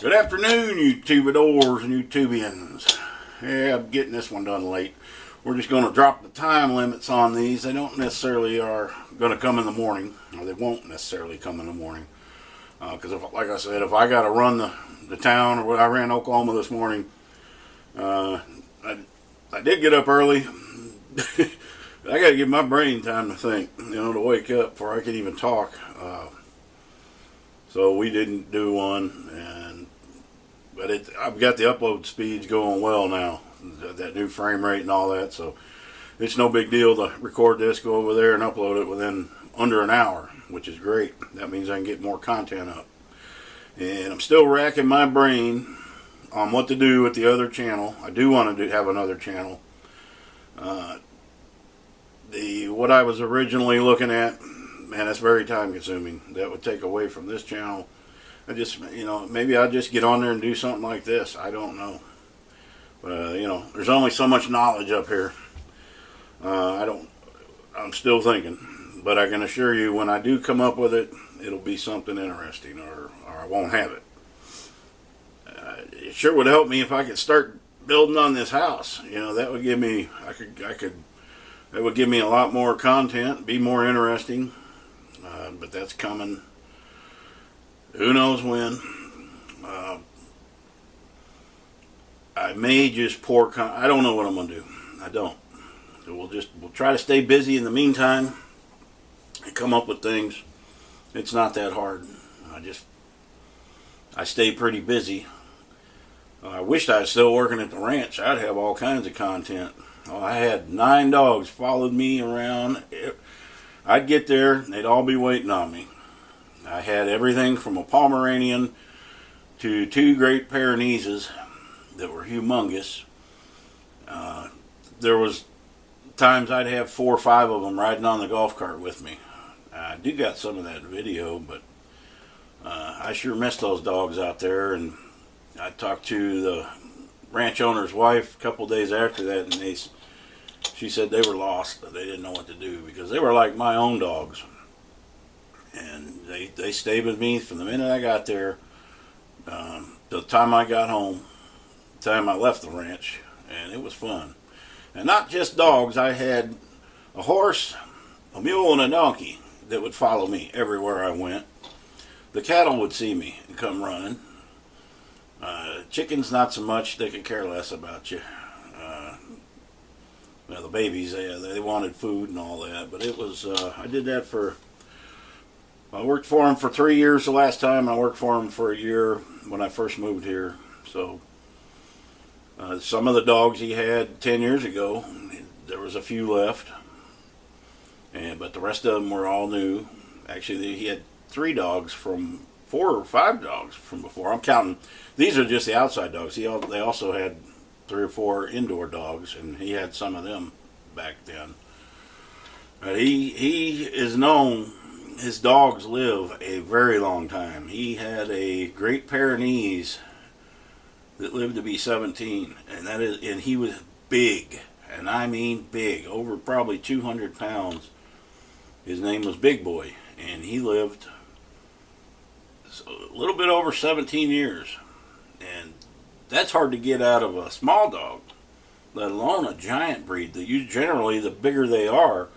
Good afternoon, YouTubeadors and YouTubians. Yeah, I'm getting this one done late. We're just going to drop the time limits on these. They don't necessarily are going to come in the morning, or they won't necessarily come in the morning. Because, like I said, if I got to run the town, or what I ran Oklahoma this morning, I did get up early. I got to give my brain time to think, to wake up before I can even talk. So we didn't do one, but I've got the upload speeds going well now, that new frame rate and all that, so it's no big deal to record this, go over there and upload it within under an hour, which is great. That means I can get more content up. And I'm still racking my brain on what to do with the other channel. I do want to have another channel. What I was originally looking at, man, that's very time consuming. That would take away from this channel. I just, maybe I'll just get on there and do something like this. I don't know. But, there's only so much knowledge up here. I'm still thinking. But I can assure you, when I do come up with it, it'll be something interesting, or I won't have it. It sure would help me if I could start building on this house. That would give me, that would give me a lot more content, be more interesting. But that's coming. Who knows when? I may just pour. I don't know what I'm gonna do. I don't. So we'll try to stay busy in the meantime and come up with things. It's not that hard. I stay pretty busy. I wished I was still working at the ranch. I'd have all kinds of content. I had 9 dogs followed me around. I'd get there, and they'd all be waiting on me. I had everything from a Pomeranian to 2 Great Pyrenees that were humongous. There was times I'd have 4 or 5 of them riding on the golf cart with me. I do got some of that video, but I sure missed those dogs out there. And I talked to the ranch owner's wife a couple days after that, and she said they were lost. They didn't know what to do because they were like my own dogs. And they stayed with me from the minute I got there to the time I got home, the time I left the ranch, and it was fun. And not just dogs. I had a horse, a mule, and a donkey that would follow me everywhere I went. The cattle would see me and come running. Chickens, not so much. They could care less about you. The babies, they wanted food and all that. But it was, I did that I worked for them for 3 years the last time. I worked for them for a year when I first moved here. So some of the dogs he had 10 years ago, there was a few left. But the rest of them were all new. Actually, he had 4 or 5 dogs from before. I'm counting. These are just the outside dogs. They also had 3 or 4 indoor dogs, and he had some of them back then. But he is known. His dogs live a very long time. He had a Great Pyrenees that lived to be 17, and he was big, and I mean big, over probably 200 pounds. His name was Big Boy, and he lived a little bit over 17 years. And that's hard to get out of a small dog, let alone a giant breed. Generally, the bigger they are,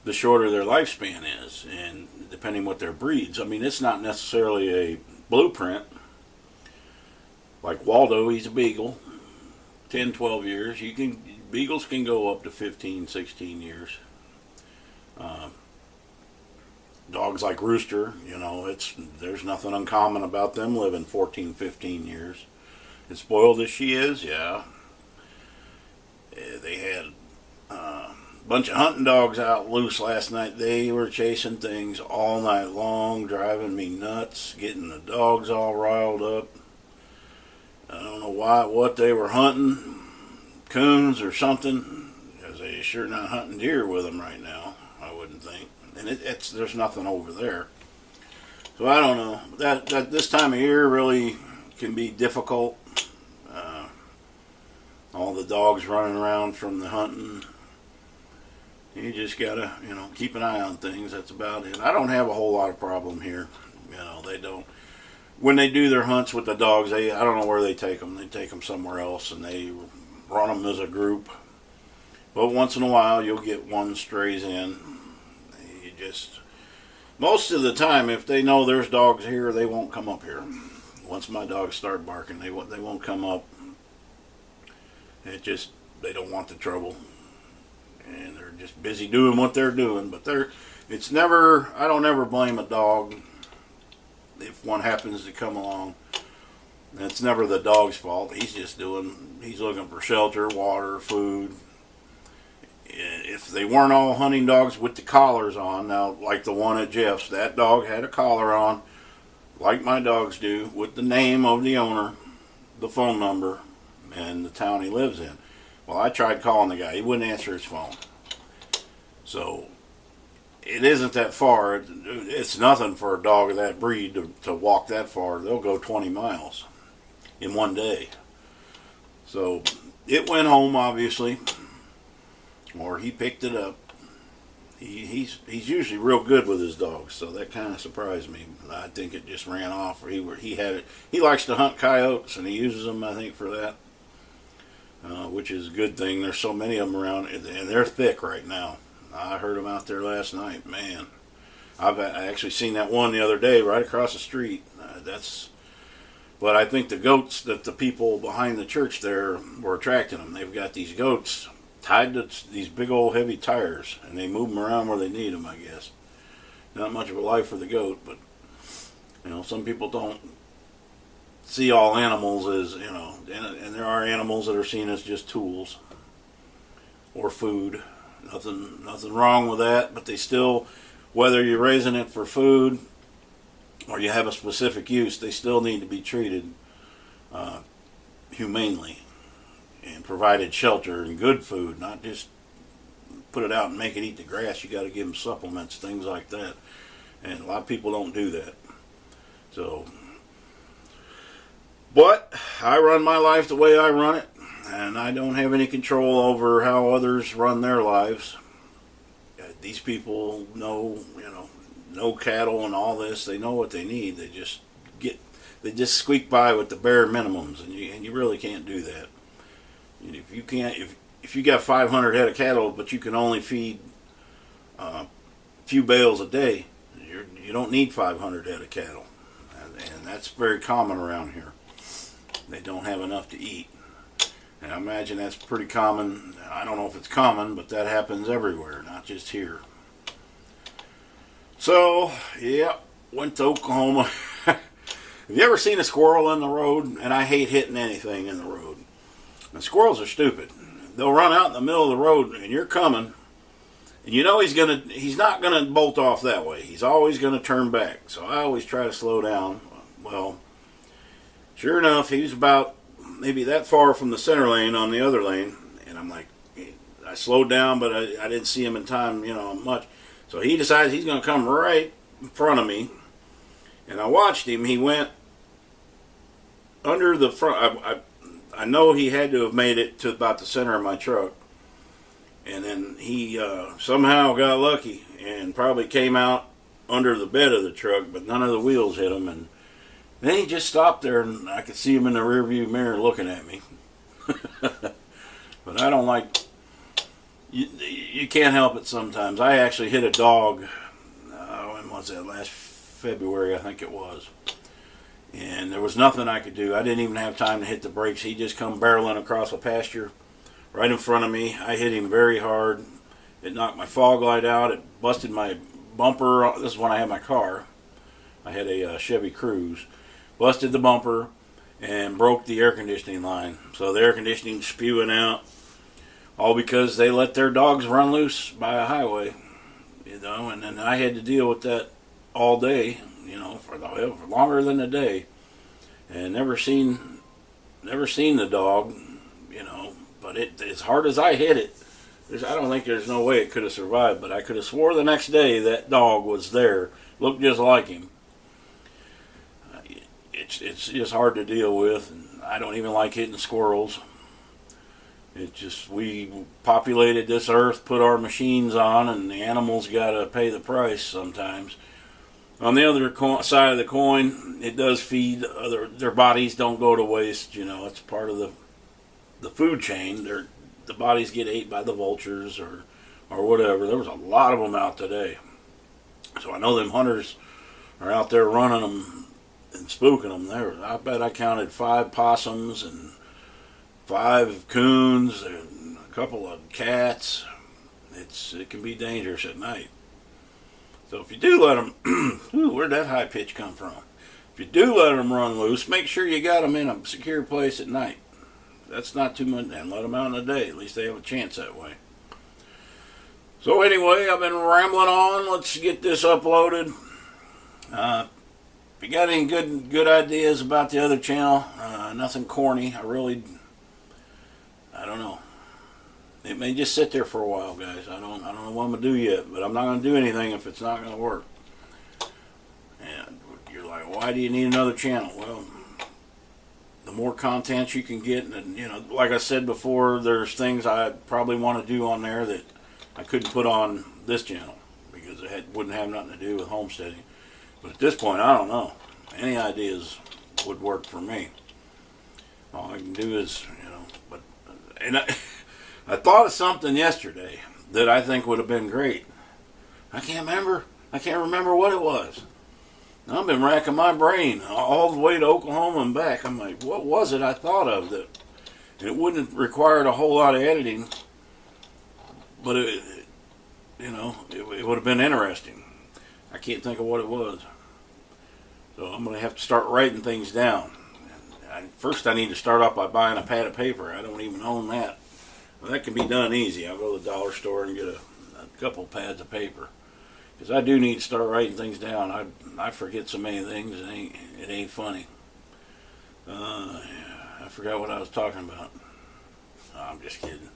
the shorter their lifespan is, and depending what their breeds. I mean, it's not necessarily a blueprint. Like Waldo, he's a beagle, 10, 12 years. Beagles can go up to 15, 16 years. Dogs like Rooster, there's nothing uncommon about them living 14, 15 years. As spoiled as she is, yeah. They had a bunch of hunting dogs out loose last night. They were chasing things all night long, driving me nuts, getting the dogs all riled up. I don't know what they were hunting, coons or something, because they're sure not hunting deer with them right now, I wouldn't think. And there's nothing over there. So I don't know. That this time of year really can be difficult. All the dogs running around from the hunting. You just gotta, keep an eye on things. That's about it. I don't have a whole lot of problem here. They don't. when they do their hunts with the dogs, I don't know where they take them. They take them somewhere else, and they run them as a group. But once in a while, you'll get one strays in. You just most of the time, if they know there's dogs here, they won't come up here. Once my dogs start barking, they won't come up. They don't want the trouble, and they're just busy doing what they're doing. But it's never. I don't ever blame a dog if one happens to come along. It's never the dog's fault. He's looking for shelter, water, food. If they weren't all hunting dogs with the collars on, now like the one at Jeff's, that dog had a collar on, like my dogs do, with the name of the owner, the phone number, and the town he lives in. Well, I tried calling the guy. He wouldn't answer his phone. So it isn't that far. It's nothing for a dog of that breed to walk that far. They'll go 20 miles in one day. So it went home, obviously, or he picked it up. He's usually real good with his dogs, so that kind of surprised me. I think it just ran off, or he had it. He likes to hunt coyotes, and he uses them, I think, for that, which is a good thing. There's so many of them around, and they're thick right now. I heard them out there last night. Man, I actually seen that one the other day right across the street. But I think the goats that the people behind the church there were attracting them. They've got these goats tied to these big old heavy tires, and they move them around where they need them, I guess. Not much of a life for the goat, but some people don't see all animals as, and there are animals that are seen as just tools or food. Nothing wrong with that, but they still, whether you're raising it for food or you have a specific use, they still need to be treated humanely and provided shelter and good food, not just put it out and make it eat the grass. You got to give them supplements, things like that, and a lot of people don't do that. So, but I run my life the way I run it, and I don't have any control over how others run their lives. These people know cattle and all this. They know what they need. They just squeak by with the bare minimums, and you really can't do that. If you got 500 head of cattle, but you can only feed a few bales a day, you don't need 500 head of cattle, and that's very common around here. They don't have enough to eat. And I imagine that's pretty common. I don't know if it's common, but that happens everywhere, not just here. So, yeah, went to Oklahoma. Have you ever seen a squirrel in the road? And I hate hitting anything in the road. And squirrels are stupid. They'll run out in the middle of the road, and you're coming, and he's not gonna bolt off that way. He's always gonna turn back. So I always try to slow down. Well, sure enough, he was about maybe that far from the center lane on the other lane, and I'm like, I slowed down, but I didn't see him in time, much. So he decides he's going to come right in front of me, and I watched him. He went under the front. I know he had to have made it to about the center of my truck, and then he somehow got lucky and probably came out under the bed of the truck, but none of the wheels hit him, and then he just stopped there, and I could see him in the rearview mirror looking at me. But I don't like. You can't help it sometimes. I actually hit a dog. When was that? Last February, I think it was. And there was nothing I could do. I didn't even have time to hit the brakes. He just come barreling across a pasture right in front of me. I hit him very hard. It knocked my fog light out. It busted my bumper. This is when I had my car. I had a Chevy Cruze. Busted the bumper and broke the air conditioning line. So the air conditioning spewing out, all because they let their dogs run loose by a highway, and then I had to deal with that all day, for longer than a day, and never seen the dog, but as hard as I hit it, I don't think there's no way it could have survived, but I could have swore the next day that dog was there, looked just like him. It's just hard to deal with, and I don't even like hitting squirrels. We populated this earth, put our machines on, and the animals got to pay the price sometimes. On the other side of the coin, it does feed their bodies don't go to waste. You know, it's part of the food chain. The bodies get ate by the vultures or whatever. There was a lot of them out today, so I know them hunters are out there running them and spooking them. I bet I counted 5 possums and 5 coons and a couple of cats. It can be dangerous at night. So if you do let them, where'd that high pitch come from? If you do let them run loose, make sure you got them in a secure place at night. That's not too much, and let them out in the day. At least they have a chance that way. So anyway, I've been rambling on. Let's get this uploaded. If you got any good ideas about the other channel, nothing corny. I don't know. It may just sit there for a while, guys. I don't know what I'm gonna do yet, but I'm not gonna do anything if it's not gonna work. And you're like, why do you need another channel? Well, the more content you can get, and you know, like I said before, there's things I probably want to do on there that I couldn't put on this channel because it wouldn't have nothing to do with homesteading. But at this point, I don't know. Any ideas would work for me. All I can do is, you know, I thought of something yesterday that I think would have been great. I can't remember what it was. I've been racking my brain all the way to Oklahoma and back. I'm like, what was it I thought of that it wouldn't have required a whole lot of editing, but it would have been interesting. I can't think of what it was. So I'm going to have to start writing things down. First, I need to start off by buying a pad of paper. I don't even own that. Well, that can be done easy. I'll go to the dollar store and get a couple pads of paper. Because I do need to start writing things down. I forget so many things, it ain't funny. I forgot what I was talking about. I'm just kidding.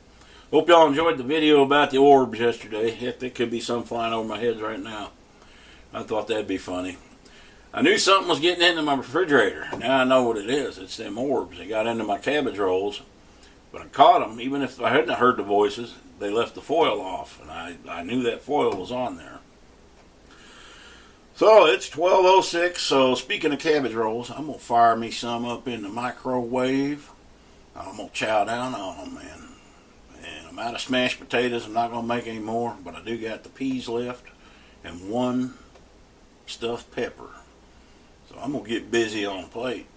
Hope y'all enjoyed the video about the orbs yesterday. Heck, there could be some flying over my head right now. I thought that'd be funny. I knew something was getting into my refrigerator. Now I know what it is. It's them orbs. They got into my cabbage rolls. But I caught them. Even if I hadn't heard the voices, they left the foil off. And I knew that foil was on there. So it's 12:06. So speaking of cabbage rolls, I'm going to fire me some up in the microwave. I'm going to chow down on them, man. And I'm out of smashed potatoes. I'm not going to make any more. But I do got the peas left. And 1 stuffed pepper. So I'm going to get busy on the plate.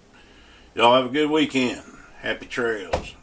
Y'all have a good weekend. Happy trails.